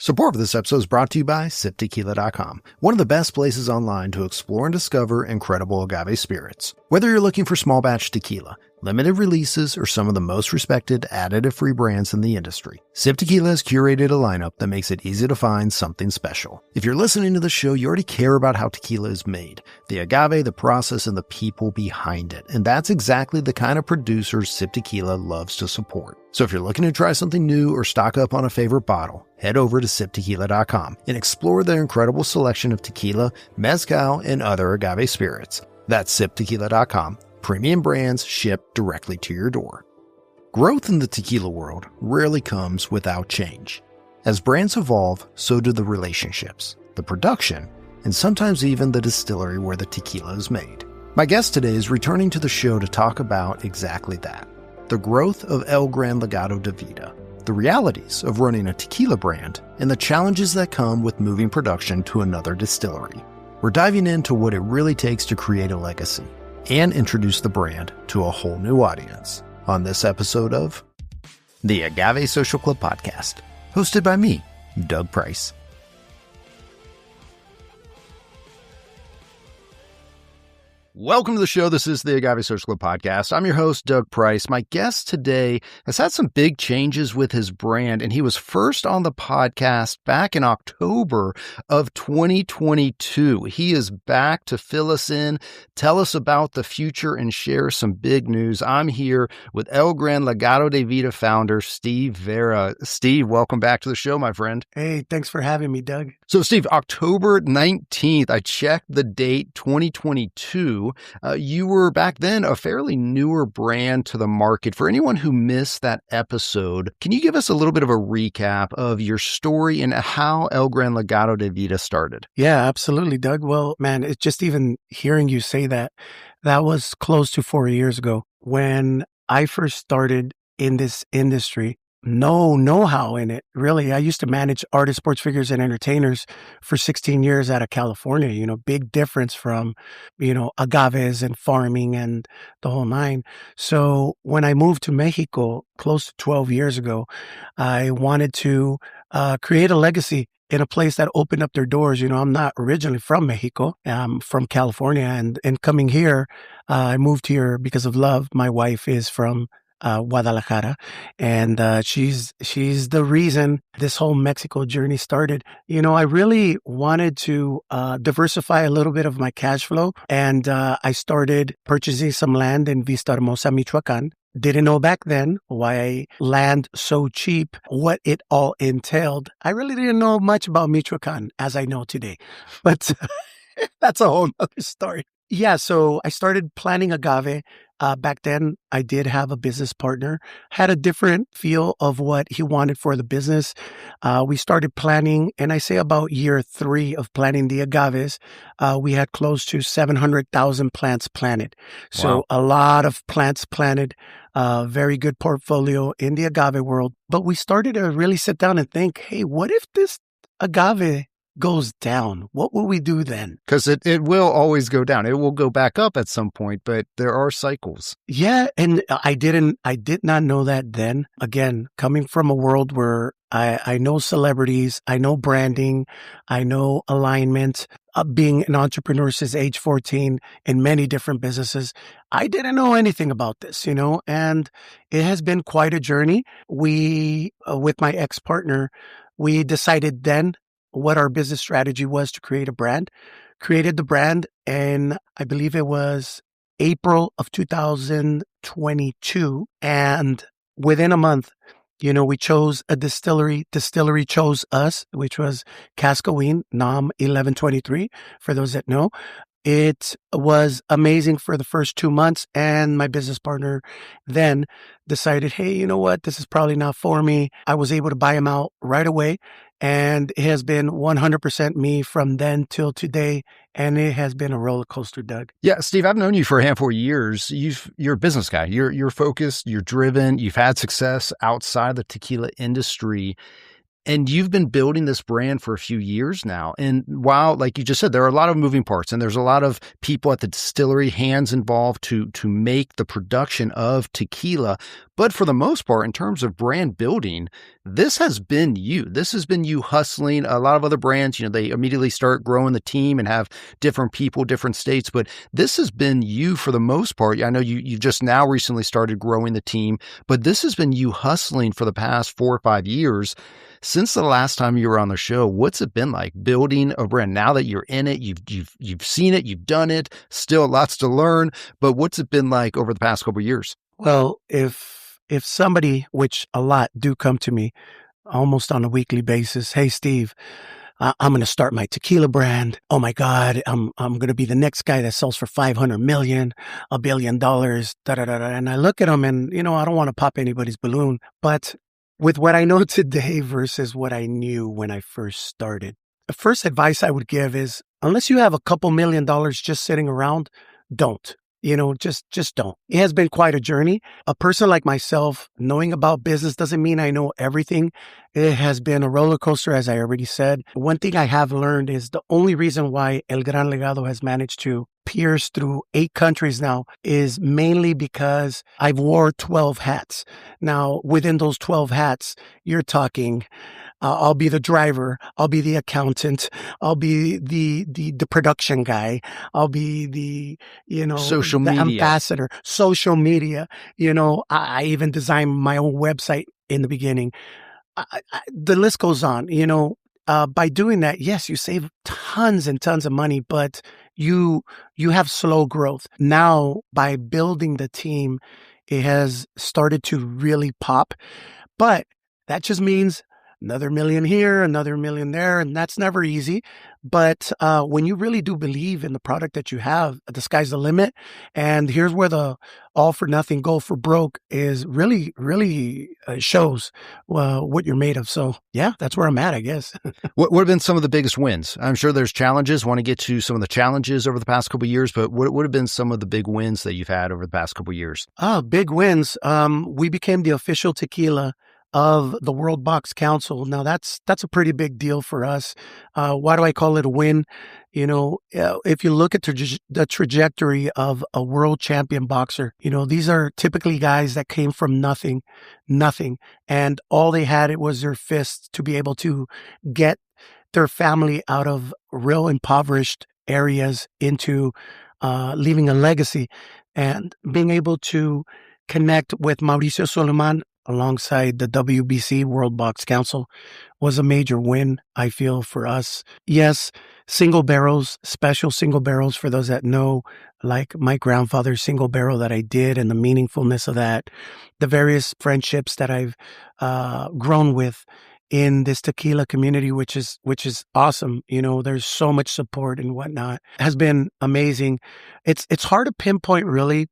Support for this episode is brought to you by SipTequila.com, one of the best places online to explore and discover incredible agave spirits. Whether you're looking for small batch tequila, limited releases, or some of the most respected additive-free brands in the industry, Sip Tequila has curated a lineup that makes it easy to find something special. If you're listening to the show, you already care about how tequila is made, the agave, the process, and the people behind it. And that's exactly the kind of producers Sip Tequila loves to support. So if you're looking to try something new or stock up on a favorite bottle, head over to SipTequila.com and explore their incredible selection of tequila, mezcal, and other agave spirits. That's SipTequila.com. Premium brands shipped directly to your door. Growth in the tequila world rarely comes without change. As brands evolve, so do the relationships, the production, and sometimes even the distillery where the tequila is made. My guest today is returning to the show to talk about exactly that. The growth of El Gran Legado de Vida, the realities of running a tequila brand, and the challenges that come with moving production to another distillery. We're diving into what it really takes to create a legacy and introduce the brand to a whole new audience on this episode of the Agave Social Club podcast, hosted by me, Doug Price. Welcome to the show. This is the Agave Social Club podcast. I'm your host, Doug Price. My guest today has had some big changes with his brand, and he was first on the podcast back in October of 2022. He is back to fill us in, tell us about the future, and share some big news. I'm here with El Gran Legado de Vida founder, Steve Vera. Steve, welcome back to the show, my friend. Hey, thanks for having me, Doug. So, Steve, October 19th, I checked the date, 2022. You were back then a fairly newer brand to the market. For anyone who missed that episode, can you give us a little bit of a recap of your story and how El Gran Legado de Vida started? Yeah, absolutely, Doug. Well, man, it's just even hearing you say that, that was close to 4 years ago when I first started in this industry. No know-how in it, really. I used to manage artists, sports figures, and entertainers for 16 years out of California. Big difference from, agaves and farming and the whole nine. So when I moved to Mexico close to 12 years ago, I wanted to create a legacy in a place that opened up their doors. I'm not originally from Mexico. I'm from California. And coming here, I moved here because of love. My wife is from Guadalajara, and she's the reason this whole Mexico journey started. I really wanted to diversify a little bit of my cash flow, and I started purchasing some land in Vista Hermosa, Michoacan. Didn't know back then why land so cheap, what it all entailed. I really didn't know much about Michoacan as I know today, but that's a whole other story. Yeah, so I started planting agave. Back then, I did have a business partner, had a different feel of what he wanted for the business. We started planning, and I say about year 3 of planting the agaves, we had close to 700,000 plants planted. So A lot of plants planted, very good portfolio in the agave world. But we started to really sit down and think, hey, what if this agave goes down? What will we do then? Because it will always go down. It will go back up at some point, but there are cycles. Yeah, and I did not know that then. Again, coming from a world where I know celebrities, I know branding, I know alignment, being an entrepreneur since age 14 in many different businesses, I didn't know anything about this, and it has been quite a journey. We, with my ex-partner, we decided then what our business strategy was to create a brand, created the brand, and I believe it was April of 2022. And within a month, we chose a distillery. Distillery chose us, which was Cascaween, NOM 1123, for those that know. It was amazing for the first 2 months, and my business partner then decided, hey, you know what? This is probably not for me. I was able to buy him out right away, and it has been 100% me from then till today, and it has been a roller coaster, Doug. Yeah, Steve, I've known you for a handful of years. You're a business guy. You're focused, you're driven, you've had success outside the tequila industry. And you've been building this brand for a few years now. And while, like you just said, there are a lot of moving parts and there's a lot of people at the distillery, hands involved to make the production of tequila. But for the most part, in terms of brand building, this has been you. This has been you hustling. A lot of other brands, they immediately start growing the team and have different people, different states. But this has been you for the most part. I know you just now recently started growing the team, but this has been you hustling for the past 4 or 5 years. Since the last time you were on the show, what's it been like building a brand? Now that you're in it, you've seen it, you've done it, still lots to learn, but what's it been like over the past couple of years? Well, if somebody, which a lot do come to me almost on a weekly basis, hey, Steve, I'm going to start my tequila brand. Oh my God, I'm going to be the next guy that sells for 500 million, $1 billion, da da da da. And I look at them and, I don't want to pop anybody's balloon, but with what I know today versus what I knew when I first started, the first advice I would give is, unless you have a couple $1 million just sitting around, don't. Just don't. It has been quite a journey. A person like myself, knowing about business doesn't mean I know everything. It has been a roller coaster, as I already said. One thing I have learned is the only reason why El Gran Legado has managed to pierce through 8 countries now is mainly because I've wore 12 hats. Now, within those 12 hats, you're talking I'll be the driver. I'll be the accountant. I'll be the production guy. I'll be the Social the media. ambassador. Social media. I even designed my own website in the beginning. The list goes on. By doing that, yes, you save tons and tons of money, but you have slow growth. Now, by building the team, it has started to really pop, but that just means another million here, another million there, and that's never easy. But when you really do believe in the product that you have, the sky's the limit. And here's where the all for nothing, go for broke is really, really shows what you're made of. So yeah, that's where I'm at, I guess. What have been some of the biggest wins? I'm sure there's challenges. Want to get to some of the challenges over the past couple of years, but what would have been some of the big wins that you've had over the past couple of years? Big wins. We became the official tequila of the World Box Council. Now that's a pretty big deal for us. Why do I call it a win? If you look at the trajectory of a world champion boxer, these are typically guys that came from nothing, and all they had, it was their fists to be able to get their family out of real impoverished areas into leaving a legacy, and being able to connect with Mauricio Suleiman alongside the WBC World Box Council was a major win, I feel, for us. Yes, single barrels, special single barrels for those that know, like my grandfather's single barrel that I did and the meaningfulness of that, the various friendships that I've grown with in this tequila community, which is awesome. There's so much support and whatnot. It has been amazing. It's hard to pinpoint really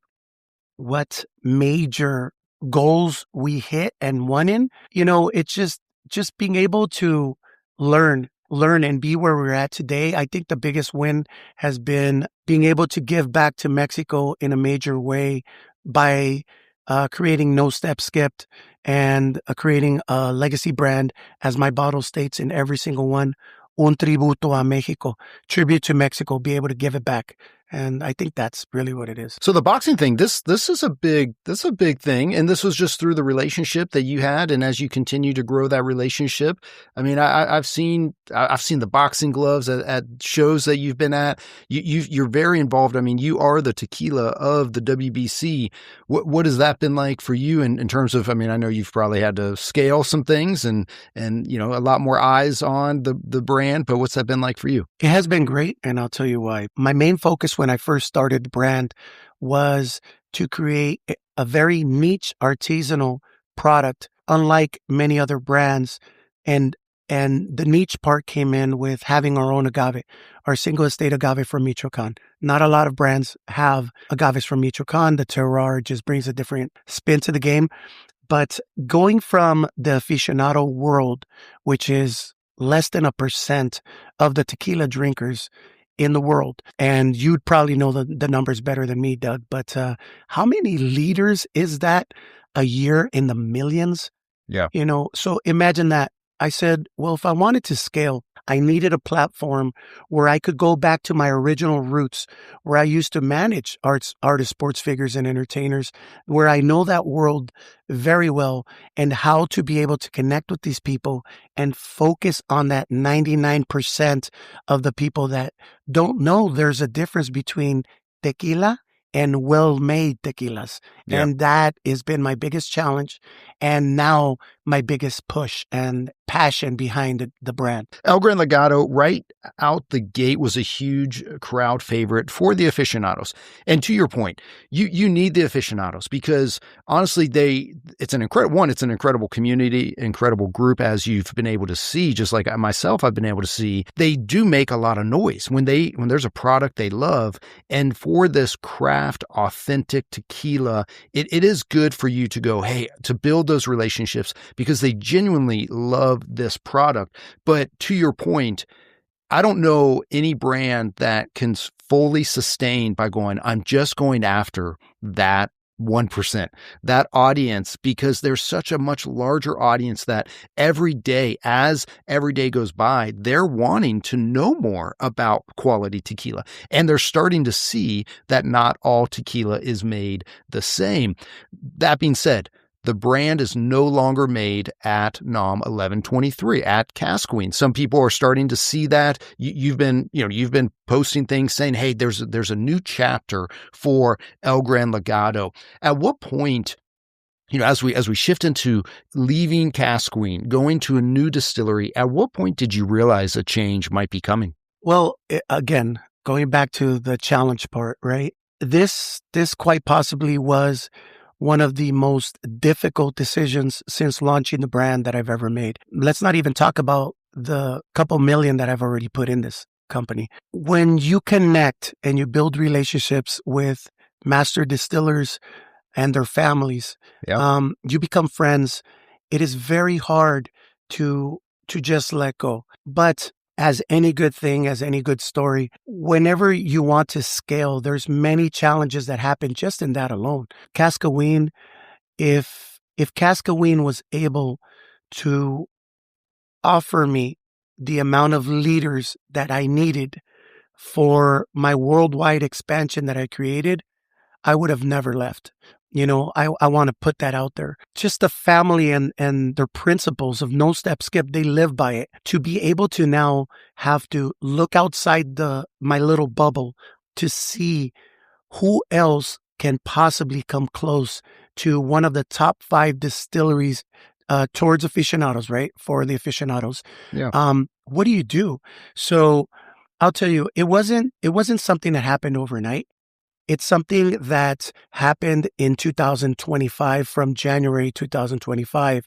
what major goals we hit and won in. It's just being able to learn and be where we're at today. I think the biggest win has been being able to give back to Mexico in a major way by creating No Step Skipped and creating a legacy brand, as my bottle states in every single one, un tributo a México, tribute to Mexico, be able to give it back. And I think that's really what it is. So the boxing thing, this is a big thing. And this was just through the relationship that you had. And as you continue to grow that relationship, I mean, I've seen the boxing gloves at shows that you've been at. You're very involved. I mean, you are the tequila of the WBC. What has that been like for you in terms of, I mean, I know you've probably had to scale some things and a lot more eyes on the brand, but what's that been like for you? It has been great. And I'll tell you why. My main focus when I first started the brand was to create a very niche artisanal product, unlike many other brands. And the niche part came in with having our own agave, our single estate agave from Michoacan. Not a lot of brands have agaves from Michoacan. The terroir just brings a different spin to the game. But going from the aficionado world, which is less than 1% of the tequila drinkers in the world. And you'd probably know the numbers better than me, Doug, but how many liters is that a year in the millions? Yeah. So imagine that I said, well, if I wanted to scale, I needed a platform where I could go back to my original roots, where I used to manage artists, sports figures, and entertainers, where I know that world very well and how to be able to connect with these people and focus on that 99% of the people that don't know there's a difference between tequila and well-made tequilas. Yeah. And that has been my biggest challenge. And now my biggest push and passion behind the brand. El Gran Legado, right out the gate, was a huge crowd favorite for the aficionados. And to your point, you need the aficionados because honestly, it's an incredible community, incredible group, as you've been able to see. Just like myself, I've been able to see. They do make a lot of noise when there's a product they love, and for this craft, authentic tequila, it is good for you to go, hey, to build those relationships because they genuinely love this product. But to your point, I don't know any brand that can fully sustain by going, I'm just going after that 1%, that audience, because there's such a much larger audience that every day, as every day goes by, they're wanting to know more about quality tequila. And they're starting to see that not all tequila is made the same. That being said, the brand is no longer made at NOM 1123 at Casqueen. Some people are starting to see that. You've been posting things saying, "Hey, there's a new chapter for El Gran Legado." At what point, as we shift into leaving Casqueen, going to a new distillery, at what point did you realize a change might be coming? Well, again, going back to the challenge part, right? This quite possibly was one of the most difficult decisions since launching the brand that I've ever made. Let's not even talk about the couple million that I've already put in this company. When you connect and you build relationships with master distillers and their families, you become friends. It is very hard to just let go. But as any good thing, as any good story, whenever you want to scale, there's many challenges that happen just in that alone. Cascaween, if Cascaween was able to offer me the amount of leaders that I needed for my worldwide expansion that I created, I would have never left. I want to put that out there. Just the family and their principles of no step skip, they live by it. To be able to now have to look outside my little bubble to see who else can possibly come close to one of the top 5 distilleries towards aficionados, right? For the aficionados. Yeah. What do you do? So I'll tell you, it wasn't something that happened overnight. It's something that happened in 2025, from January 2025.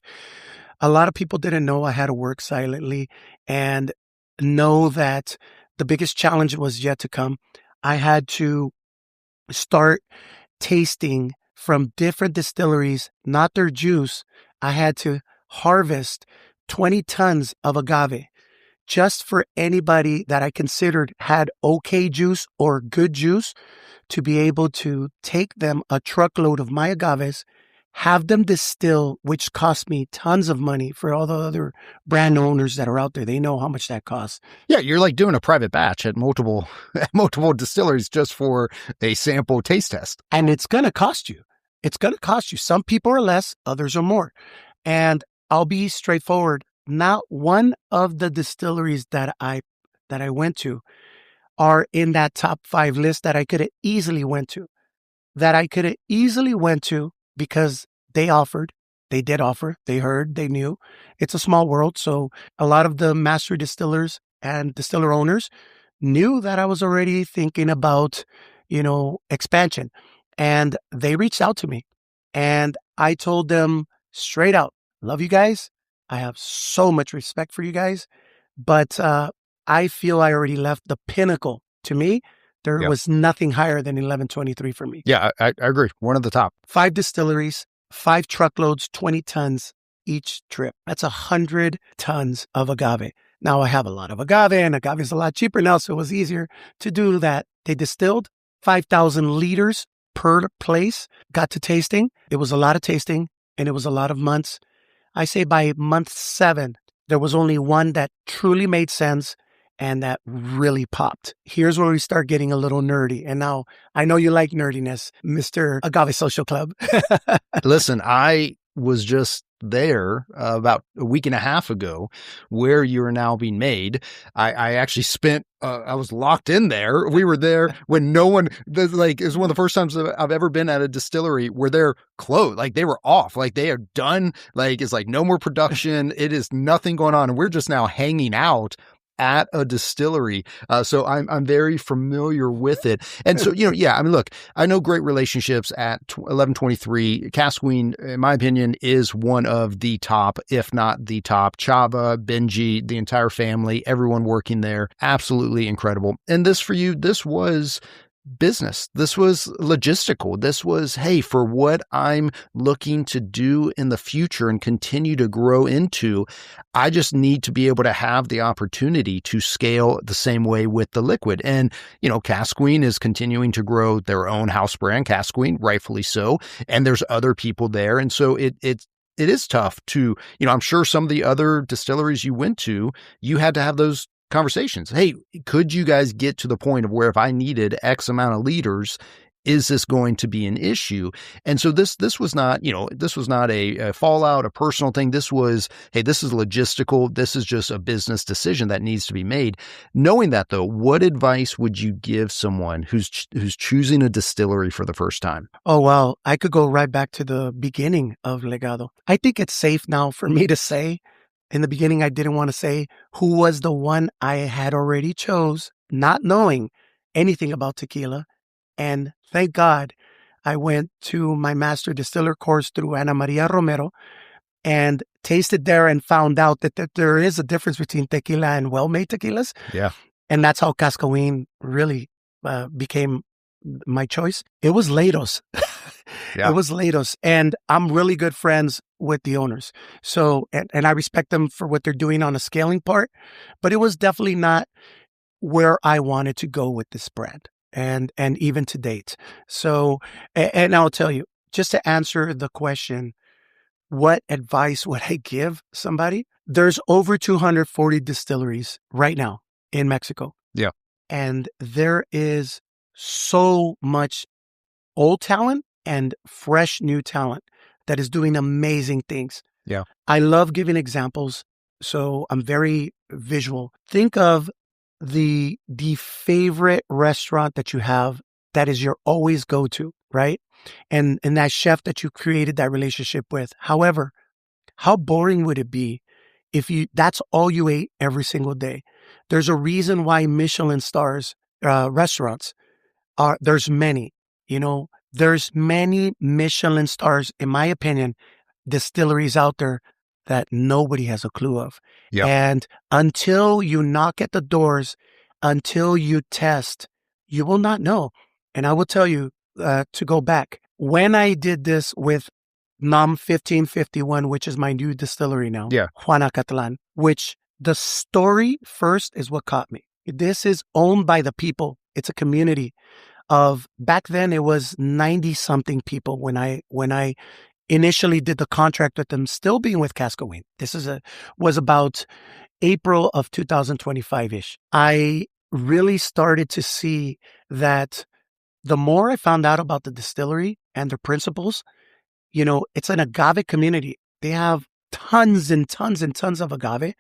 A lot of people didn't know I had to work silently and know that the biggest challenge was yet to come. I had to start tasting from different distilleries, not their juice. I had to harvest 20 tons of agave just for anybody that I considered had okay juice or good juice, to be able to take them a truckload of my agaves, have them distill, which cost me tons of money. For all the other brand owners that are out there, they know how much that costs. Yeah, you're like doing a private batch at multiple distilleries just for a sample taste test. And it's going to cost you. It's going to cost you. Some people are less, others are more. And I'll be straightforward. Not one of the distilleries that I went to are in that top 5 list that I could have easily went to. Because they did offer, they heard, they knew. It's a small world. So a lot of the master distillers and distiller owners knew that I was already thinking about, expansion. And they reached out to me and I told them straight out, love you guys. I have so much respect for you guys, but I feel I already left the pinnacle. To me, there was nothing higher than 1123 for me. Yeah, I agree. One of the top. 5 distilleries, 5 truckloads, 20 tons each trip. That's 100 tons of agave. Now I have a lot of agave, and agave is a lot cheaper now, so it was easier to do that. They distilled 5,000 liters per place, got to tasting. It was a lot of tasting, and it was a lot of months. I say by month 7, There was only one that truly made sense and that really popped. Here's where we start getting a little nerdy. And now I know you like nerdiness, Mr. Agave Social Club. Listen, I was just there about a week and a half ago where you are now being made. I actually spent, I was locked in there. We were there when no one, like, it was one of the first times I've ever been at a distillery where they're closed. Like, they were off. Like, they are done. Like, it's like no more production. It is nothing going on. And we're just now hanging out at a distillery. So I'm very familiar with it. And so, yeah, I mean, look, I know great relationships at 1123. Casquine, in my opinion, is one of the top, if not the top. Chava, Benji, the entire family, everyone working there. Absolutely incredible. And this for you, this was business. This was logistical. This was, hey, for what I'm looking to do in the future and continue to grow into, I just need to be able to have the opportunity to scale the same way with the liquid. And, Casquine is continuing to grow their own house brand, Casquine, rightfully so. And there's other people there. And so it is tough to, I'm sure some of the other distilleries you went to, you had to have those conversations. Hey, could you guys get to the point of where if I needed X amount of liters, is this going to be an issue? And so this was not, this was not a fallout, a personal thing. This was, hey, this is logistical. This is just a business decision that needs to be made. Knowing that though, what advice would you give someone who's choosing a distillery for the first time? Oh, well, I could go right back to the beginning of Legado. I think it's safe now for me to say, in the beginning, I didn't want to say who was the one I had already chose, not knowing anything about tequila. And thank God I went to my master distiller course through Ana Maria Romero and tasted there and found out that there is a difference between tequila and well-made tequilas. Yeah. And that's how Cascawin really became my choice. It was Lados. Yeah. It was Lados. And I'm really good friends with the owners. So, and I respect them for what they're doing on a scaling part, but it was definitely not where I wanted to go with this brand. And even to date. So, and I'll tell you, just to answer the question, what advice would I give somebody? There's over 240 distilleries right now in Mexico. Yeah. And there is so much old talent and fresh new talent that is doing amazing things. Yeah. I love giving examples. So I'm very visual. Think of the favorite restaurant that you have that is your always go-to, right? And that chef that you created that relationship with. However, how boring would it be if that's all you ate every single day? There's a reason why Michelin stars restaurants there's many, there's many Michelin stars, in my opinion, distilleries out there that nobody has a clue of. Yep. And until you knock at the doors, until you test, you will not know. And I will tell you, to go back, when I did this with NAM 1551, which is my new distillery now, Yeah. Juanacatlan, which the story first is what caught me. This is owned by the people. It's a community of, back then it was 90 something people when I initially did the contract with them, still being with Cascawin. This was about April of 2025-ish. I really started to see that the more I found out about the distillery and their principles, it's an agave community. They have tons and tons and tons of agave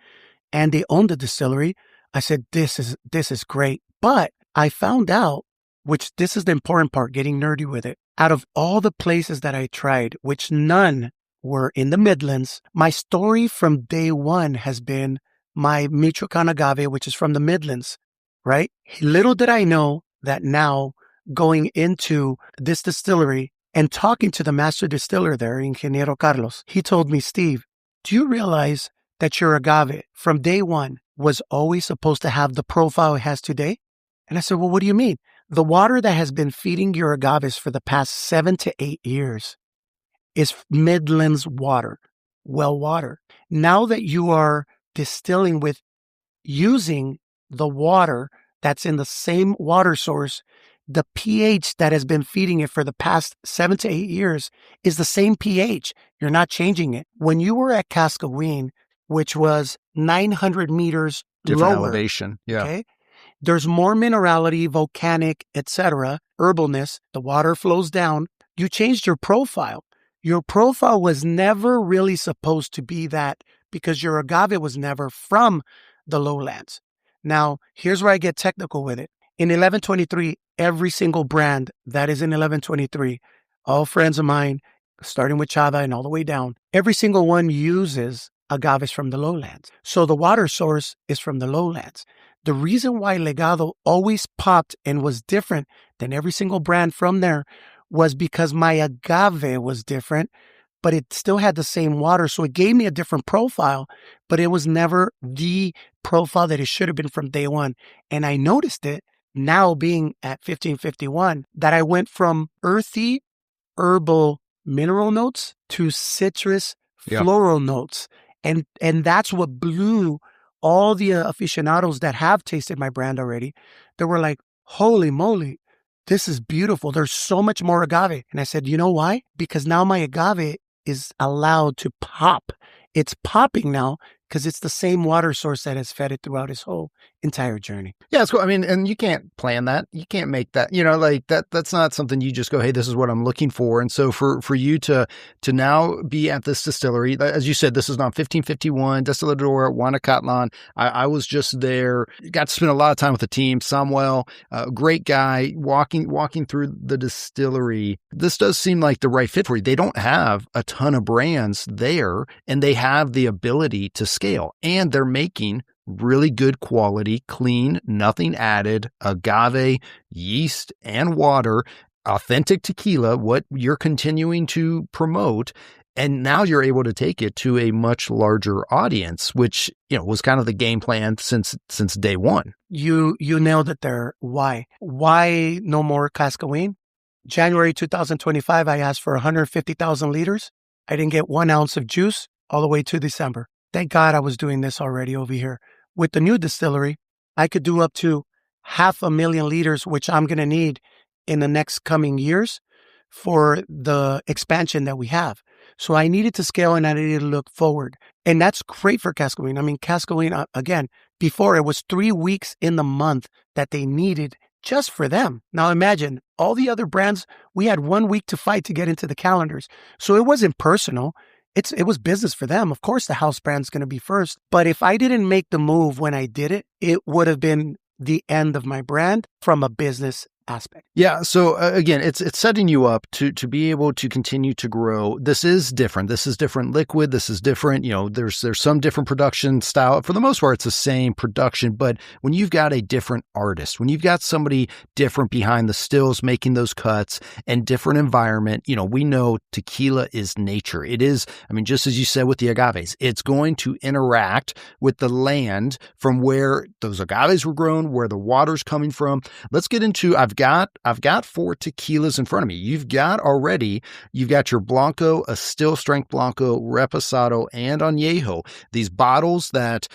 and they own the distillery. I said, this is great. But I found out, which this is the important part, getting nerdy with it. Out of all the places that I tried, which none were in the Midlands, my story from day one has been my Michoacan agave, which is from the Midlands, right? Little did I know that now going into this distillery and talking to the master distiller there, Ingeniero Carlos, he told me, Steve, do you realize that your agave from day one was always supposed to have the profile it has today? And I said, well, what do you mean? The water that has been feeding your agaves for the past 7 to 8 years is Midlands water, well water. Now that you are distilling with using the water that's in the same water source, the pH that has been feeding it for the past 7 to 8 years is the same pH. You're not changing it. When you were at Cascawin, which was 900 meters Different lower. elevation. Yeah. Okay. There's more minerality, volcanic, etc., herbalness. The water flows down. You changed your profile. Your profile was never really supposed to be that because your agave was never from the lowlands. Now, here's where I get technical with it. In 1123, every single brand that is in 1123, all friends of mine, starting with Chava and all the way down, every single one uses agaves from the lowlands. So the water source is from the lowlands. The reason why Legado always popped and was different than every single brand from there was because my agave was different, but it still had the same water. So it gave me a different profile, but it was never the profile that it should have been from day one. And I noticed it now being at 1551 that I went from earthy, herbal mineral notes to citrus floral notes. And that's what blew all the aficionados that have tasted my brand already. They were like, holy moly, this is beautiful. There's so much more agave. And I said, you know why? Because now my agave is allowed to pop. It's popping now because it's the same water source that has fed it throughout its whole entire journey. Yeah, it's cool. I mean, and you can't plan that. You can't make that, like that's not something you just go, hey, this is what I'm looking for. And so for you to now be at this distillery, as you said, this is not 1551, Destilador, Guanacatlán. I was just there, got to spend a lot of time with the team. Samuel, great guy, walking through the distillery. This does seem like the right fit for you. They don't have a ton of brands there, and they have the ability to scale, and they're making really good quality, clean, nothing added, agave, yeast, and water, authentic tequila, what you're continuing to promote. And now you're able to take it to a much larger audience, which, was kind of the game plan since day one. You nailed it there. Why? Why no more Cascaween? January 2025, I asked for 150,000 liters. I didn't get 1 ounce of juice all the way to December. Thank God I was doing this already over here. With the new distillery, I could do up to 500,000 liters, which I'm going to need in the next coming years for the expansion that we have. So I needed to scale and I needed to look forward. And that's great for Cascaween. I mean, Cascaween, again, before it was 3 weeks in the month that they needed just for them. Now imagine all the other brands, we had 1 week to fight to get into the calendars. So it wasn't personal. It was business for them. Of course, the house brand's going to be first. But if I didn't make the move when I did it, it would have been the end of my brand from a business aspect. Yeah. So again, it's setting you up to be able to continue to grow. This is different. This is different liquid. This is different. There's some different production style. For the most part, it's the same production. But when you've got a different artist, when you've got somebody different behind the stills making those cuts and different environment, we know tequila is nature. It is, just as you said with the agaves, it's going to interact with the land from where those agaves were grown, where the water's coming from. Let's get into, I've got 4 tequilas in front of me. You've got your Blanco, a still strength Blanco, Reposado, and Añejo. These bottles that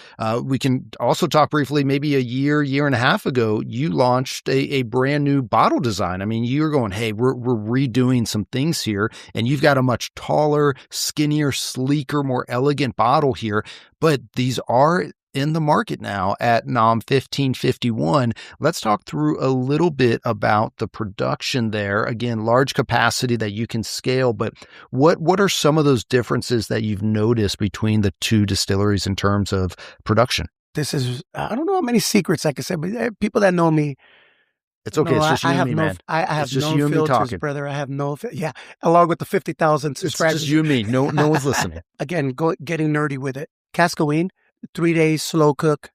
we can also talk briefly, maybe a year and a half ago, you launched a brand new bottle design. You're going, hey, we're redoing some things here, and you've got a much taller, skinnier, sleeker, more elegant bottle here, but these are in the market now at NOM 1551. Let's talk through a little bit about the production there. Again, large capacity that you can scale, but what are some of those differences that you've noticed between the two distilleries in terms of production? This is, I don't know how many secrets I can say, but people that know me, it's okay. It's just you and me, man. I have it's just no you and me filters, talking. brother. I have along with the 50,000 subscribers. It's just you and me. No one's listening. Again, getting nerdy with it. Cascaween, 3 days slow cook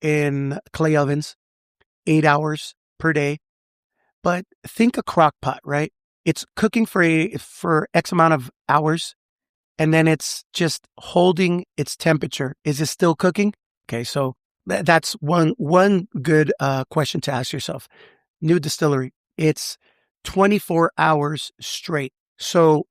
in clay ovens, 8 hours per day. But think a crock pot, right? It's cooking for X amount of hours, and then it's just holding its temperature. Is it still cooking? Okay, so that's one good question to ask yourself. New distillery, it's 24 hours straight. So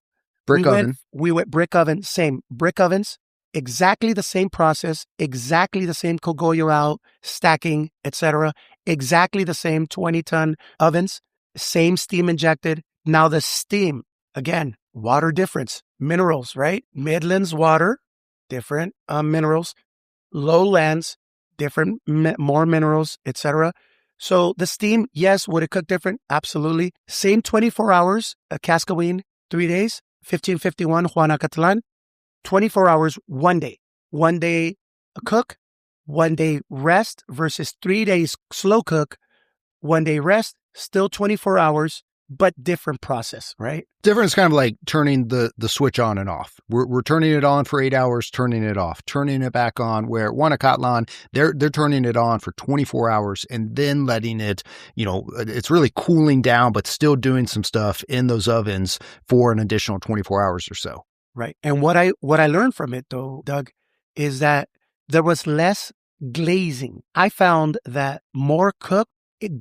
we went brick oven, same brick ovens. Exactly the same process, exactly the same cogollo out, stacking, etc. Exactly the same 20-ton ovens, same steam injected. Now the steam, again, water difference, minerals, right? Midlands water, different minerals, lowlands, different, more minerals, etc. So the steam, yes, would it cook different? Absolutely. Same 24 hours, a Cascaween, 3 days, 1551 Juana Catalan, 24 hours, 1 day. 1 day cook, 1 day rest versus 3 days slow cook, 1 day rest, still 24 hours, but different process, right? Different is kind of like turning the switch on and off. We're turning it on for 8 hours, turning it off, turning it back on. Where Guanacatlán, they're turning it on for 24 hours and then letting it, it's really cooling down, but still doing some stuff in those ovens for an additional 24 hours or so. Right. And what I learned from it though, Doug, is that there was less glazing. I found that more cooked, it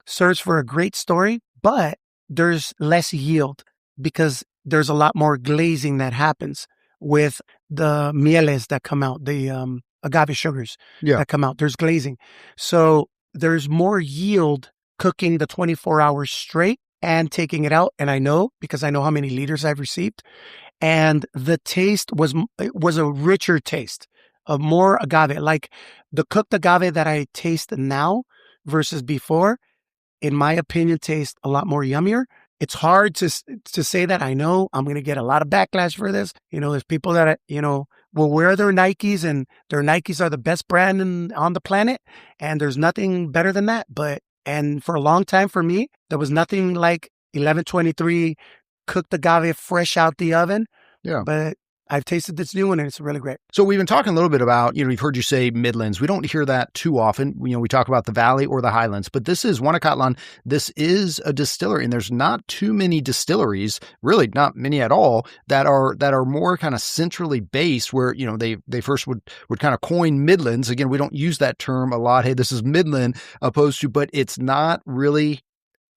serves for a great story, but there's less yield because there's a lot more glazing that happens with the mieles that come out, the agave sugars that come out. There's glazing. So there's more yield cooking the 24 hours straight and taking it out. And I know because I know how many liters I've received. And the taste was a richer taste of more agave. Like the cooked agave that I taste now versus before, in my opinion, tastes a lot more yummier. It's hard to say that. I know I'm going to get a lot of backlash for this. There's people that, will wear their Nikes and their Nikes are the best brand on the planet. And there's nothing better than that. And for a long time for me, there was nothing like 1123 cooked agave fresh out the oven. Yeah. But I've tasted this new one and it's really great. So we've been talking a little bit about, we've heard you say Midlands. We don't hear that too often. We talk about the Valley or the Highlands, but this is Guanacatlán. This is a distillery and there's not too many distilleries, really not many at all, that are more kind of centrally based where, they first would kind of coin Midlands. Again, we don't use that term a lot. Hey, this is Midland opposed to, but it's not really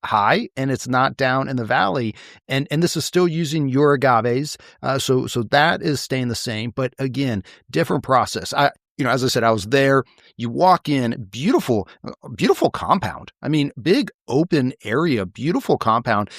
high and it's not down in the valley. And this is still using your agaves. So that is staying the same, but again, different process. As I said, I was there. You walk in, beautiful compound. I mean, big open area, beautiful compound,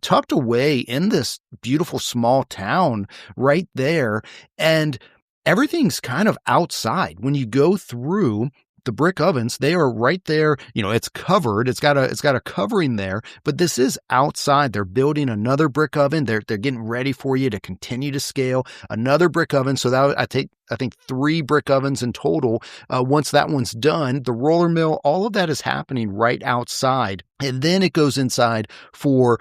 tucked away in this beautiful small town right there. And everything's kind of outside. When you go through the brick ovens, they are right there. It's covered. It's got a covering there, but this is outside. They're building another brick oven. They're getting ready for you to continue to scale another brick oven. So that I think 3 brick ovens in total. Once that one's done, the roller mill, all of that is happening right outside. And then it goes inside for,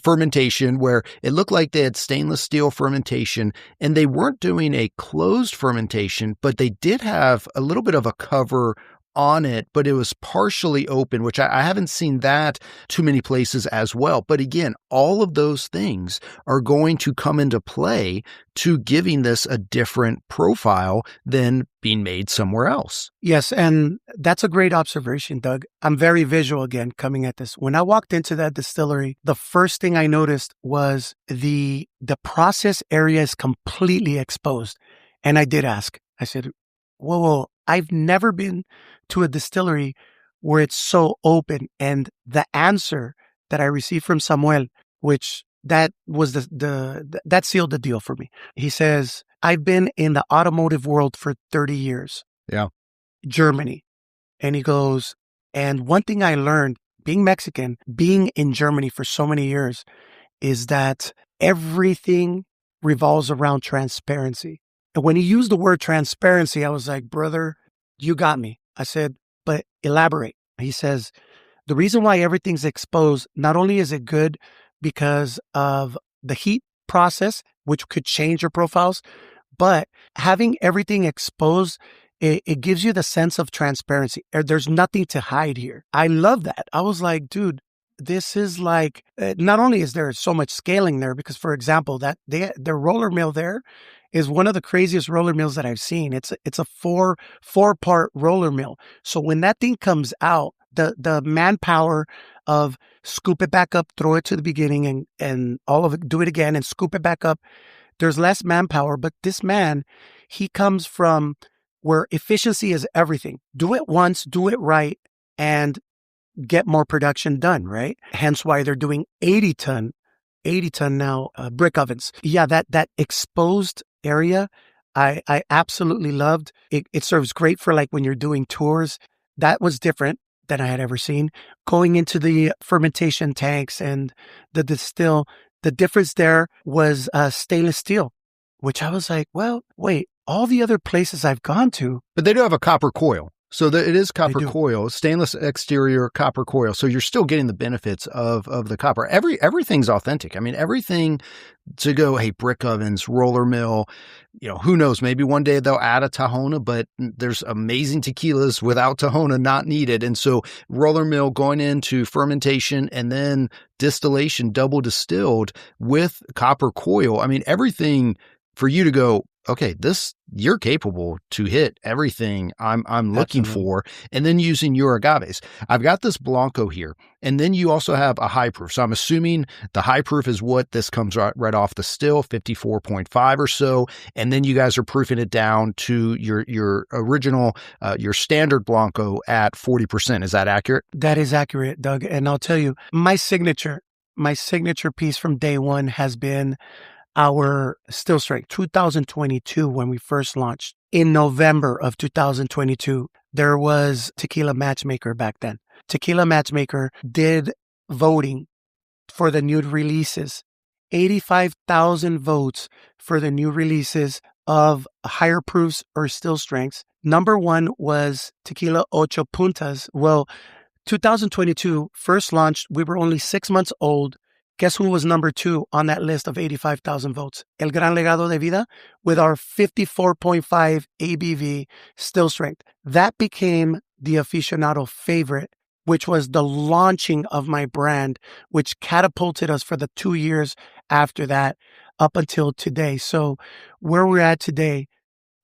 fermentation, where it looked like they had stainless steel fermentation and they weren't doing a closed fermentation, but they did have a little bit of a cover on it, but it was partially open, which I haven't seen that too many places as well. But again, all of those things are going to come into play to giving this a different profile than being made somewhere else. Yes, and that's a great observation, Doug. I'm very visual again coming at this. When I walked into that distillery, the first thing I noticed was the process area is completely exposed. And I did ask, I said, whoa, I've never been to a distillery where it's so open. And the answer that I received from Samuel, which that was that sealed the deal for me. He says, I've been in the automotive world for 30 years. Yeah. Germany. And he goes, and one thing I learned being Mexican, being in Germany for so many years, is that everything revolves around transparency. And when he used the word transparency, I was like, brother, you got me. I said, but elaborate. He says, the reason why everything's exposed, not only is it good because of the heat process, which could change your profiles, but having everything exposed, it gives you the sense of transparency. There's nothing to hide here. I love that. I was like, dude, this is like, not only is there so much scaling there, because for example, that the roller mill there is one of the craziest roller mills that I've seen. It's a four-part roller mill. So when that thing comes out, the manpower of scoop it back up, throw it to the beginning and all of it, do it again and scoop it back up. There's less manpower, but this man, he comes from where efficiency is everything. Do it once, do it right, and get more production done, right? Hence why they're doing 80 ton now brick ovens. Yeah, that exposed area, I absolutely loved it. It serves great for like when you're doing tours. That was different than I had ever seen. Going into the fermentation tanks and the distill, the difference there was stainless steel, which I was like, well, wait, all the other places I've gone to. But they do have a copper coil. So it is copper do. coil, stainless exterior copper coil. So you're still getting the benefits of the copper. Everything's authentic. I mean, everything to go, hey, brick ovens, roller mill, who knows, maybe one day they'll add a Tahona, but there's amazing tequilas without Tahona not needed. And so roller mill going into fermentation and then distillation, double distilled with copper coil. I mean, everything for you to go, okay, you're capable to hit everything I'm looking for, and then using your agaves. I've got this Blanco here, and then you also have a high proof. So I'm assuming the high proof is what this comes right off the still, 54.5 or so, and then you guys are proofing it down to your original, your standard Blanco at 40%. Is that accurate? That is accurate, Doug. And I'll tell you, my signature piece from day one has been our still strength 2022 when we first launched. In November of 2022, there was Tequila Matchmaker back then. Tequila Matchmaker did voting for the new releases, 85,000 votes for the new releases of higher proofs or still strengths. Number one was Tequila Ocho Puntas. Well, 2022 first launched, we were only 6 months old. Guess who was number two on that list of 85,000 votes? El Gran Legado de Vida with our 54.5 ABV still strength. That became the aficionado favorite, which was the launching of my brand, which catapulted us for the 2 years after that up until today. So where we're at today,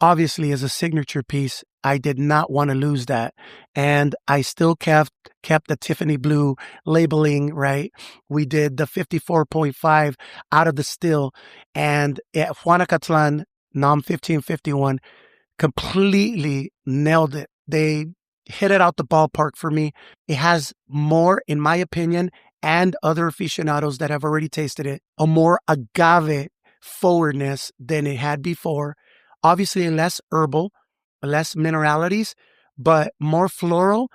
obviously as a signature piece, I did not want to lose that. And I still kept the Tiffany blue labeling, right? We did the 54.5 out of the still. And at Juanacatlan, NOM 1551, completely nailed it. They hit it out the ballpark for me. It has more, in my opinion, and other aficionados that have already tasted it, a more agave forwardness than it had before. Obviously less herbal, less mineralities, but more floral.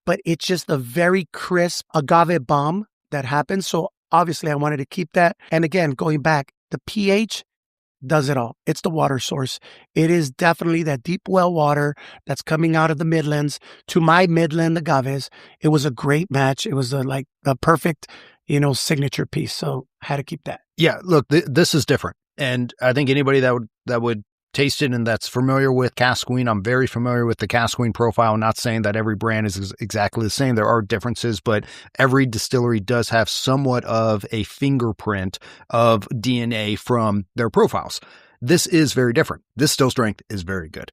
But it's just a very crisp agave bomb that happens. So obviously I wanted to keep that. And again, going back, the pH does it all. It's the water source. It is definitely that deep well water that's coming out of the Midlands to my Midland agaves. It was a great match. It was a perfect, signature piece. So I had to keep that. Yeah, look, this is different. And I think anybody that would taste it and that's familiar with Cask Queen, I'm very familiar with the Cask Queen profile. I'm not saying that every brand is exactly the same. There are differences, but every distillery does have somewhat of a fingerprint of DNA from their profiles. This is very different. This still strength is very good.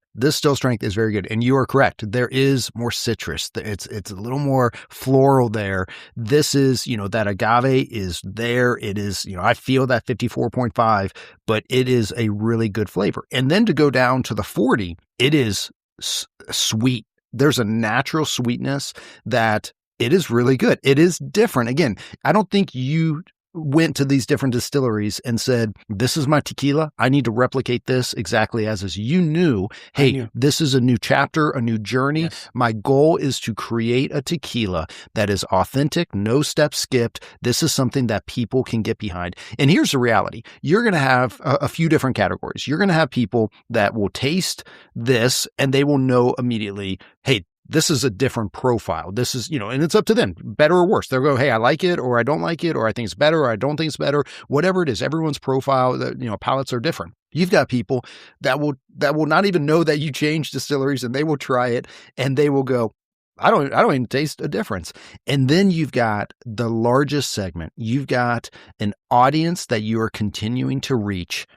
And you are correct. There is more citrus. It's a little more floral there. This is, that agave is there. It is, I feel that 54.5, but it is a really good flavor. And then to go down to the 40, it is sweet. There's a natural sweetness that it is really good. It is different. Again, I don't think you went to these different distilleries and said, this is my tequila. I need to replicate this exactly as is. You knew, hey, this is a new chapter, a new journey. Yes. My goal is to create a tequila that is authentic, no steps skipped. This is something that people can get behind. And here's the reality. You're going to have a few different categories. You're going to have people that will taste this and they will know immediately, hey, this is a different profile. This is, and it's up to them, better or worse. They'll go, hey, I like it, or I don't like it, or I think it's better, or I don't think it's better. Whatever it is, everyone's profile, palates are different. You've got people that will not even know that you changed distilleries, and they will try it, and they will go, I don't even taste a difference. And then you've got the largest segment. You've got an audience that you are continuing to reach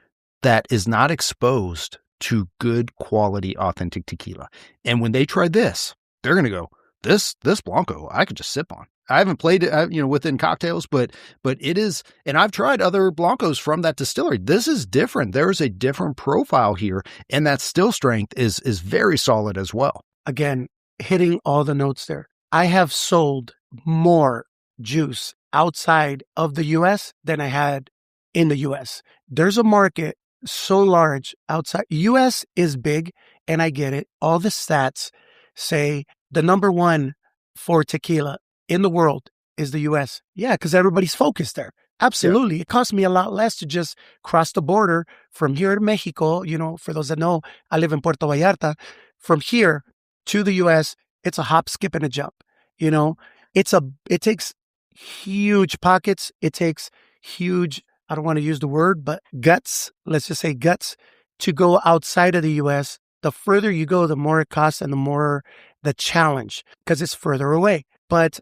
that is not exposed to good quality, authentic tequila. And when they try this, they're going to go, this Blanco, I could just sip on. I haven't played it, within cocktails, but it is, and I've tried other Blancos from that distillery. This is different. There is a different profile here, and that still strength is very solid as well. Again, hitting all the notes there. I have sold more juice outside of the U.S. than I had in the U.S. There's a market so large outside. US is big, and I get it. All the stats say the number one for tequila in the world is the US. Yeah, because everybody's focused there. Absolutely. It costs me a lot less to just cross the border from here to Mexico. For those that know, I live in Puerto Vallarta. From here to the US, it's a hop, skip, and a jump. It takes huge pockets. It takes huge, I don't want to use the word, but guts, let's just say guts, to go outside of the US. The further you go, the more it costs and the more the challenge because it's further away. But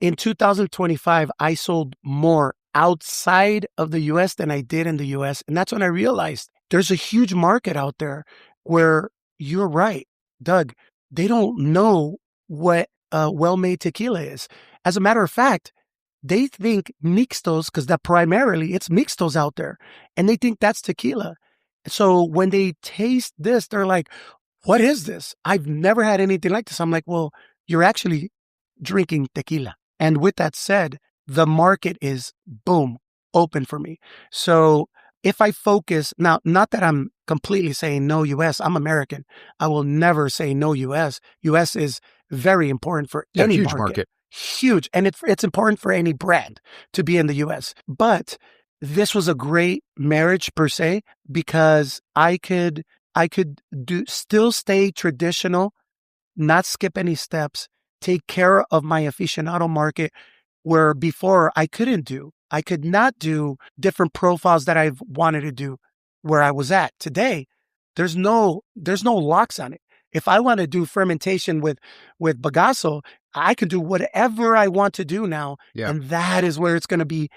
in 2025, I sold more outside of the US than I did in the US. And that's when I realized there's a huge market out there where you're right, Doug. They don't know what well-made tequila is. As a matter of fact, they think mixtos, because that primarily it's mixtos out there, and they think that's tequila. So when they taste this, they're like, what is this? I've never had anything like this. I'm like, well, you're actually drinking tequila. And with that said, the market is, boom, open for me. So if I focus, now, not that I'm completely saying no US, I'm American. I will never say no US. US is very important for any huge market. Huge. And it's important for any brand to be in the US. But this was a great marriage per se, because I could still stay traditional, not skip any steps, take care of my aficionado market, where before I could not do different profiles that I've wanted to do where I was at. Today, there's no locks on it. If I want to do fermentation with bagazo, I can do whatever I want to do now. Yeah. And that is where it's going to be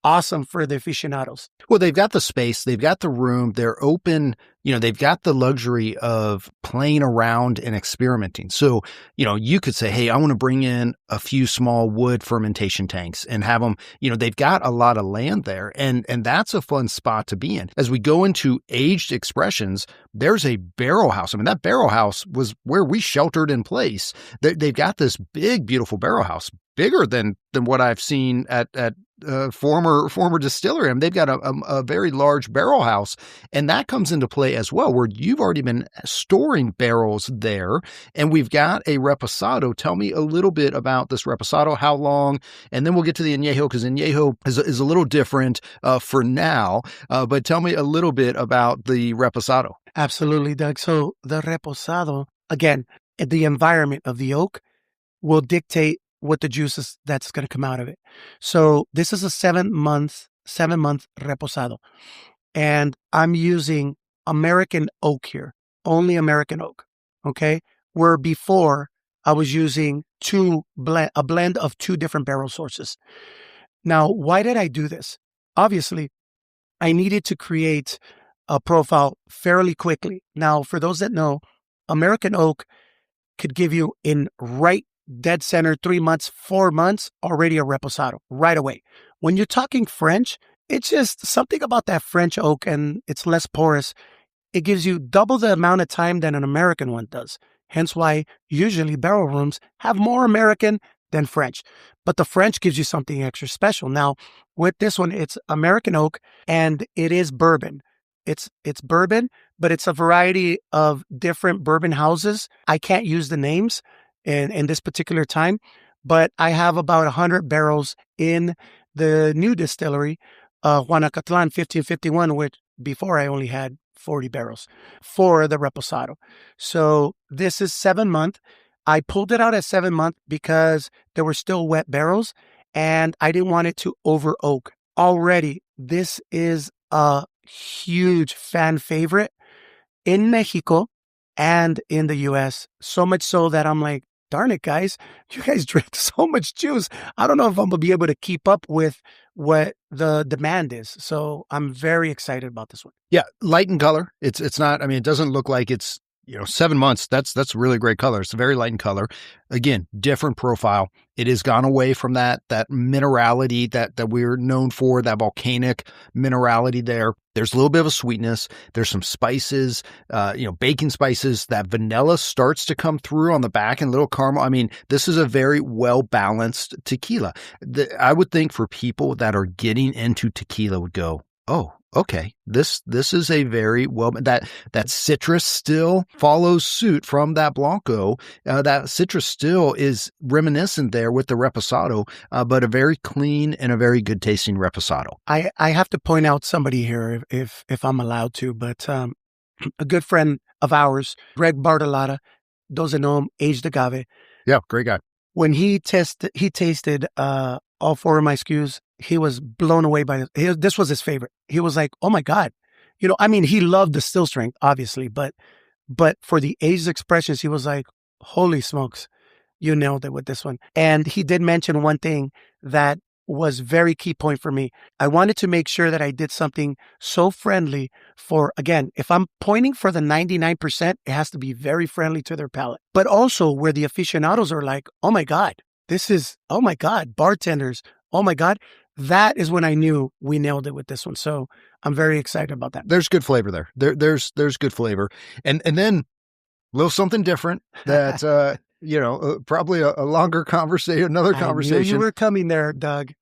awesome for the aficionados. Well, they've got the space, they've got the room, they're open, they've got the luxury of playing around and experimenting. So, you could say, hey, I want to bring in a few small wood fermentation tanks and have them, they've got a lot of land there, and that's a fun spot to be in. As we go into aged expressions, there's a barrel house. I mean, that barrel house was where we sheltered in place. They've got this big, beautiful barrel house, bigger than what I've seen at former distillery. I mean, they've got a very large barrel house, and that comes into play as well, where you've already been storing barrels there, and we've got a reposado. Tell me a little bit about this reposado, how long, and then we'll get to the añejo, because añejo is a little different for now, but tell me a little bit about the reposado. Absolutely, Doug. So the reposado, again, the environment of the oak will dictate what the juices that's going to come out of it. So this is a 7-month reposado, and I'm using American oak here, only American oak. Okay. Where before I was using a blend of 2 different barrel sources. Now, why did I do this? Obviously, I needed to create a profile fairly quickly. Now, for those that know, American oak could give you in right dead center 3 months, 4 months, already a reposado right away. When you're talking French, it's just something about that French oak, and it's less porous. It gives you double the amount of time than an American one does. Hence why usually barrel rooms have more American than French. But the French gives you something extra special. Now, with this one, it's American oak, and it is bourbon. It's bourbon, but it's a variety of different bourbon houses. I can't use the names in this particular time, but I have about 100 barrels in the new distillery, Guanacatlan 1551, which before I only had 40 barrels for the reposado. So this is 7-month. I pulled it out at 7-month because there were still wet barrels, and I didn't want it to over oak. Already, this is a huge fan favorite in Mexico and in the US. So much so that I'm like, darn it, guys, you guys drink so much juice. I don't know if I'm going to be able to keep up with what the demand is. So I'm very excited about this one. Yeah, light in color. It's not, I mean, it doesn't look like it's, 7 months. That's really great color. It's very light in color. Again, different profile. It has gone away from that minerality that we're known for, that volcanic minerality there. There's a little bit of a sweetness. There's some spices, baking spices. That vanilla starts to come through on the back, and little caramel. I mean, this is a very well-balanced tequila. I would think for people that are getting into tequila would go, oh, okay, this is a very well, that citrus still follows suit from that Blanco. That citrus still is reminiscent there with the Reposado, but a very clean and a very good tasting Reposado. I have to point out somebody here if I'm allowed to, but a good friend of ours, Greg Bartolotta, those that know him, aged agave. Yeah, great guy. When he tasted all four of my SKUs, he was blown away by it. This was his favorite. He was like, "Oh my God." I mean, he loved the still strength, obviously, but for the aged expressions, he was like, "Holy smokes, you nailed it with this one." And he did mention one thing that was very key point for me. I wanted to make sure that I did something so friendly for, again, if I'm pointing for the 99%, it has to be very friendly to their palate. But also where the aficionados are like, "Oh my God, oh my God, bartenders, oh my God." That is when I knew we nailed it with this one. So I'm very excited about that. There's good flavor there. There's good flavor. And then a little something different that, probably a longer conversation, another conversation. I knew you were coming there, Doug.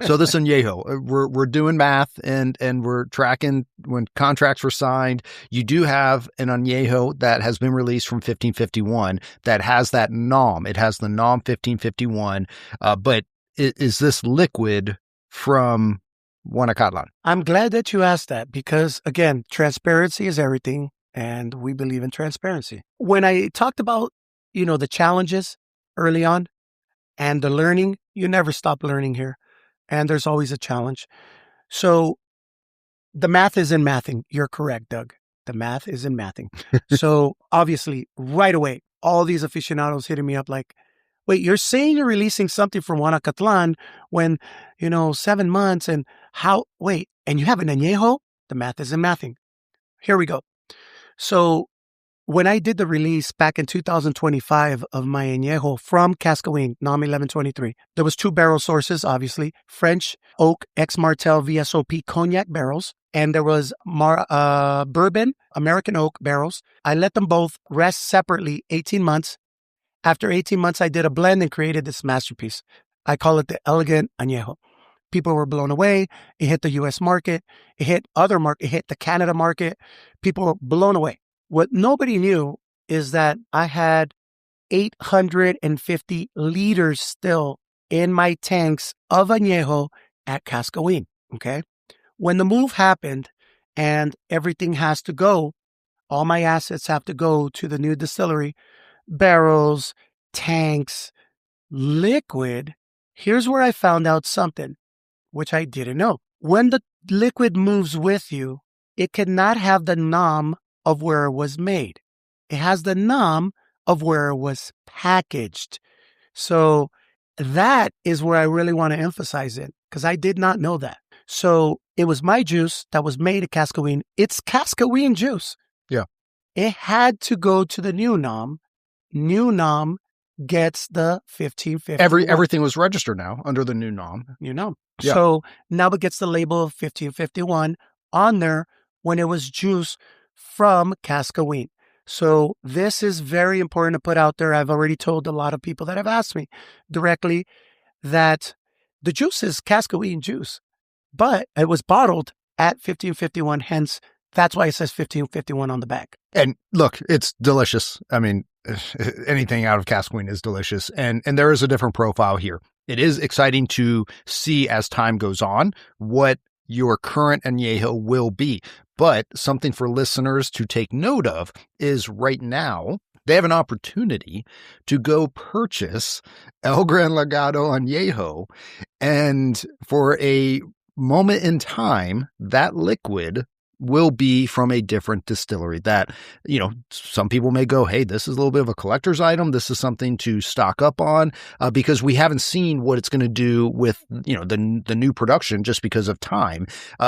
So this añejo, we're doing math and we're tracking when contracts were signed. You do have an añejo that has been released from 1551 that has that nom. It has the nom 1551. But is this liquid from Guanacatlán? I'm glad that you asked that because, again, transparency is everything. And we believe in transparency. When I talked about, the challenges early on and the learning, you never stop learning here. And there's always a challenge. So the math is in mathing. You're correct, Doug. The math is in mathing. So obviously, right away, all these aficionados hitting me up like, "Wait, you're saying you're releasing something from Guanacatlán when, 7 months and and you have an añejo?" The math is in mathing. Here we go. So when I did the release back in 2025 of my añejo from Cascawin, NOM 1123, there was 2 barrel sources, obviously, French oak ex Martel VSOP cognac barrels, and there was bourbon American oak barrels. I let them both rest separately 18 months. After 18 months, I did a blend and created this masterpiece. I call it the Elegant Añejo. People were blown away. It hit the U.S. market. It hit other market. It hit the Canada market. People were blown away. What nobody knew is that I had 850 liters still in my tanks of añejo at Cascawin. Okay. When the move happened and everything has to go, all my assets have to go to the new distillery, barrels, tanks, liquid. Here's where I found out something which I didn't know. When the liquid moves with you, it cannot have the nom of where it was made. It has the nom of where it was packaged. So that is where I really want to emphasize it because I did not know that. So it was my juice that was made at Cascawin. It's Cascawin juice. Yeah. It had to go to the new nom. New nom gets the 1550. Everything was registered now under the new nom. Yeah. So now it gets the label of 1551 on there when it was juice from Cascawin. So this is very important to put out there. I've already told a lot of people that have asked me directly that the juice is Cascawin juice, but it was bottled at 1551. Hence, that's why it says 1551 on the back. And look, it's delicious. I mean, anything out of Cascawin is delicious. And there is a different profile here. It is exciting to see as time goes on what your current añejo will be. But something for listeners to take note of is right now, they have an opportunity to go purchase El Gran Legado Añejo. And for a moment in time, that liquid will be from a different distillery that, some people may go, hey, this is a little bit of a collector's item. This is something to stock up on because we haven't seen what it's going to do with, the new production just because of time.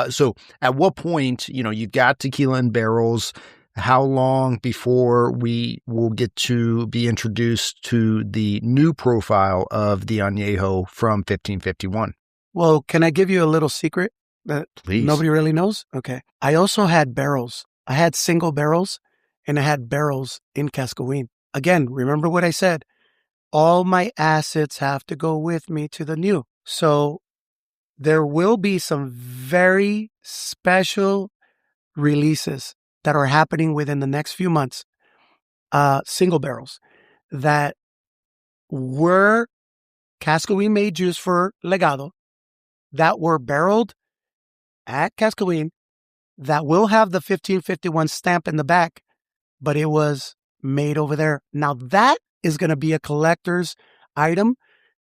So at what point, you've got tequila in barrels. How long before we will get to be introduced to the new profile of the añejo from 1551? Well, can I give you a little secret that nobody really knows? Okay. I also had barrels. I had single barrels and I had barrels in Cascawin. Again, remember what I said. All my assets have to go with me to the new. So there will be some very special releases that are happening within the next few months, single barrels that were Cascaween made juice for Legado, that were barreled at Cascaween, that will have the 1551 stamp in the back, but it was made over there. Now that is going to be a collector's item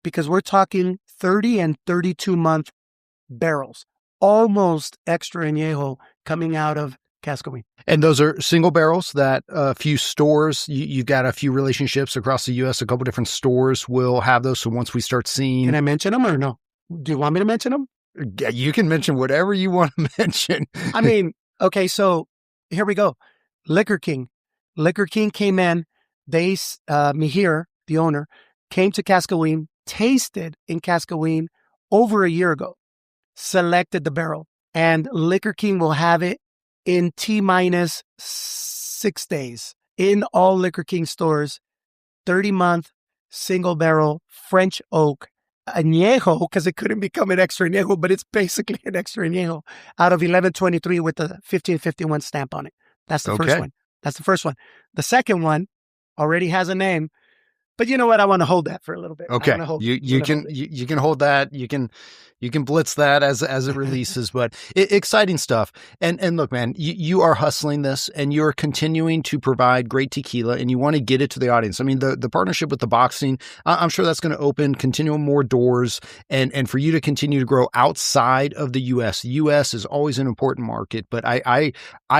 because we're talking 30 and 32 month barrels, almost extra añejo coming out of Cascaween. And those are single barrels that a few stores, you've got a few relationships across the U.S., a couple different stores will have those. So once we start seeing... Can I mention them or no? Do you want me to mention them? You can mention whatever you want to mention. I mean, okay, so here we go. Liquor King. Liquor King came in. They, Mihir, the owner, came to Cascaween, tasted in Cascaween over a year ago, selected the barrel, and Liquor King will have it in T-minus 6 days in all Liquor King stores. 30-month single barrel French oak añejo, because it couldn't become an extra añejo, but it's basically an extra añejo out of 1123 with the 1551 stamp on it. That's the first one. That's the first one. The second one already has a name, but you know what? I want to hold that for a little bit. Okay, you can hold that. You can blitz that as it releases, but exciting stuff. And look, man, you are hustling this and you're continuing to provide great tequila and you want to get it to the audience. I mean, the partnership with the boxing, I'm sure that's going to open continual more doors and for you to continue to grow outside of the U.S. The U.S. is always an important market, but I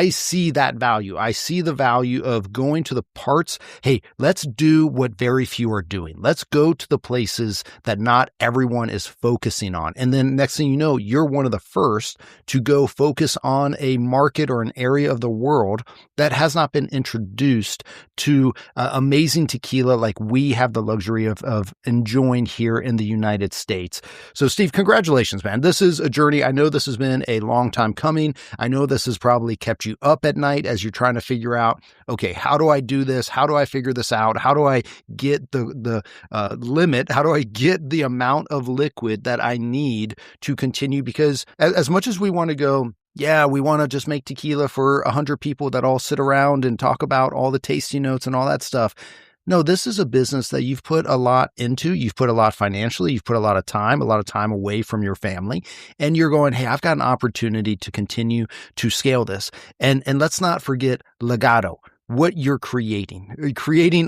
see that value. I see the value of going to the parts. Hey, let's do what very few are doing. Let's go to the places that not everyone is focusing on. And then next thing you know, you're one of the first to go focus on a market or an area of the world that has not been introduced to amazing tequila like we have the luxury of enjoying here in the United States. So Steve, congratulations, man. This is a journey. I know this has been a long time coming. I know this has probably kept you up at night as you're trying to figure out, okay, how do I do this? How do I figure this out? How do I get the limit? How do I get the amount of liquid that I need to continue? Because as much as we want to go, yeah, we want to just make tequila for 100 people that all sit around and talk about all the tasty notes and all that stuff. No, this is a business that you've put a lot into. You've put a lot financially. You've put a lot of time away from your family. And you're going, hey, I've got an opportunity to continue to scale this. And let's not forget Legado. What you're creating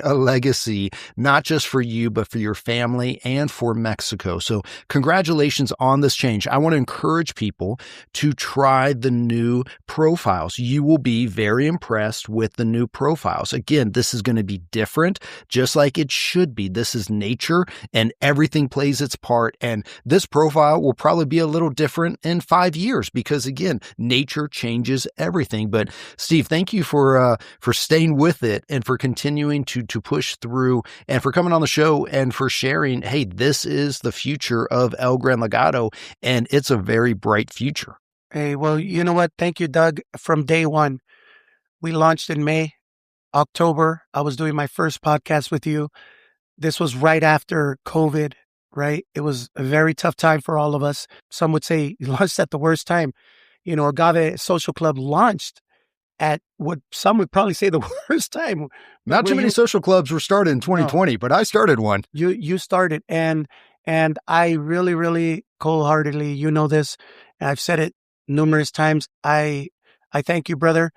a legacy, not just for you, but for your family and for Mexico. So congratulations on this change. I want to encourage people to try the new profiles. You will be very impressed with the new profiles. Again, this is going to be different, just like it should be. This is nature and everything plays its part. And this profile will probably be a little different in 5 years because again, nature changes everything. But Steve, thank you for staying with it and for continuing to push through and for coming on the show and for sharing, hey, this is the future of El Gran Legado and it's a very bright future. Hey, well, you know what? Thank you, Doug. From day one, we launched in May, October. I was doing my first podcast with you. This was right after COVID, right? It was a very tough time for all of us. Some would say launched at the worst time. You know, Agave Social Club launched at what some would probably say the worst time. Not too many social clubs were started in 2020, but I started one. You started, and I really, really wholeheartedly, you know this, and I've said it numerous times. I thank you, brother.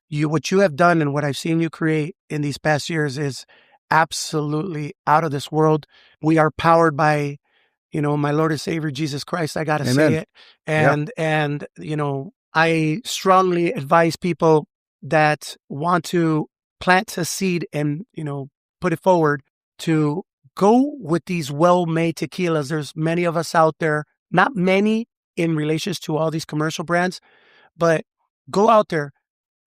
What you have done and what I've seen you create in these past years is absolutely out of this world. We are powered by, you know, my Lord and Savior Jesus Christ. I got to say it, and you know, I strongly advise people that want to plant a seed and, you know, put it forward to go with these well-made tequilas. There's many of us out there, not many in relations to all these commercial brands, but go out there,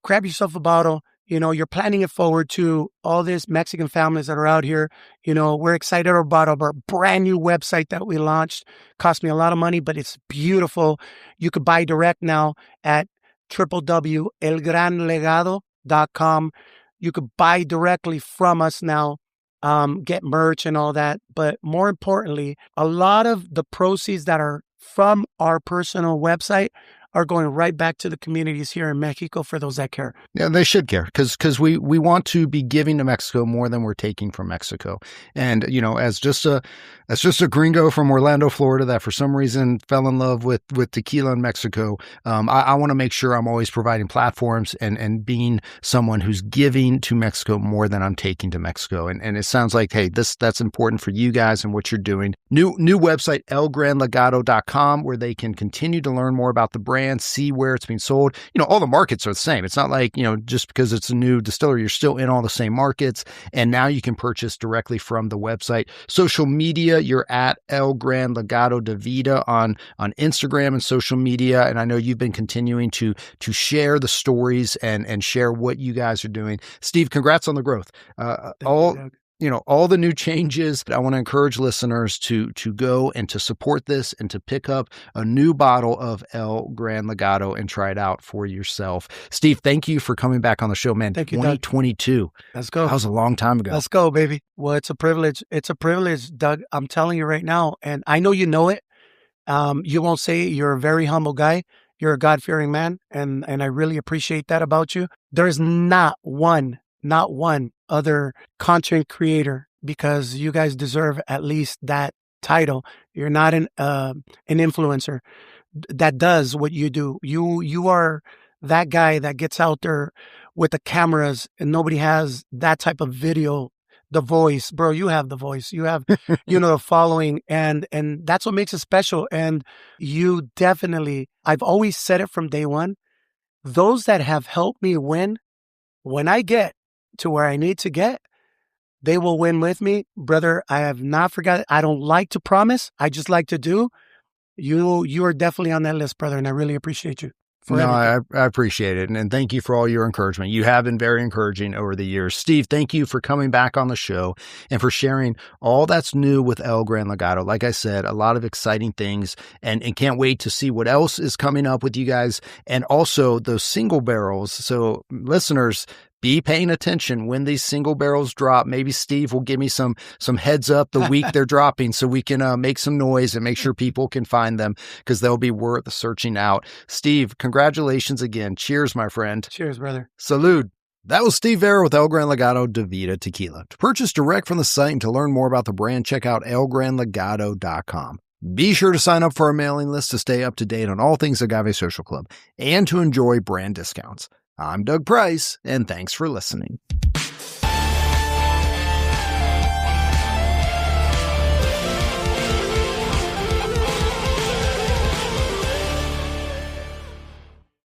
grab yourself a bottle. You know, you're planning it forward to all these Mexican families that are out here. You know, we're excited about our brand new website that we launched. Cost me a lot of money, but it's beautiful. You could buy direct now at www.elgranlegado.com. You could buy directly from us now, get merch and all that. But more importantly, a lot of the proceeds that are from our personal website are going right back to the communities here in Mexico for those that care. Yeah, they should care because we want to be giving to Mexico more than we're taking from Mexico. And, as just a gringo from Orlando, Florida, that for some reason fell in love with tequila in Mexico, I want to make sure I'm always providing platforms and being someone who's giving to Mexico more than I'm taking to Mexico. And it sounds like, hey, that's important for you guys and what you're doing. New website, elgranlegado.com, where they can continue to learn more about the brand, see where it's being sold. All the markets are the same. It's not like, just because it's a new distillery, you're still in all the same markets. And now you can purchase directly from the website. Social media, you're at El Gran Legado de Vida on Instagram and social media. And I know you've been continuing to share the stories and share what you guys are doing. Steve, congrats on the growth. All the new changes. I want to encourage listeners to go and to support this and to pick up a new bottle of El Gran Legado and try it out for yourself. Steve, thank you for coming back on the show, man. Thank you, 2022. Doug. Let's go. That was a long time ago. Let's go, baby. Well, it's a privilege. It's a privilege, Doug. I'm telling you right now, and I know you know it. You won't say it. You're a very humble guy. You're a God-fearing man, and I really appreciate that about you. There's not one other content creator, because you guys deserve at least that title. You're not an influencer that does what you do. You are that guy that gets out there with the cameras, and nobody has that type of video. The voice, bro, you have the voice, you have, the following, and that's what makes it special. And you definitely, I've always said it from day one, those that have helped me win, when I get to where I need to get, they will win with me. Brother, I have not forgotten. I don't like to promise. I just like to do. You are definitely on that list, brother, and I really appreciate you. I appreciate it. And thank you for all your encouragement. You have been very encouraging over the years. Steve, thank you for coming back on the show and for sharing all that's new with El Gran Legado. Like I said, a lot of exciting things, and can't wait to see what else is coming up with you guys, and also those single barrels. So listeners, be paying attention when these single barrels drop. Maybe Steve will give me some heads up the week they're dropping, so we can make some noise and make sure people can find them, because they'll be worth searching out. Steve, congratulations again. Cheers, my friend. Cheers, brother. Salud. That was Steve Vera with El Gran Legado de Vida Tequila. To purchase direct from the site and to learn more about the brand, check out elgranlegado.com. Be sure to sign up for our mailing list to stay up to date on all things Agave Social Club and to enjoy brand discounts. I'm Doug Price, and thanks for listening.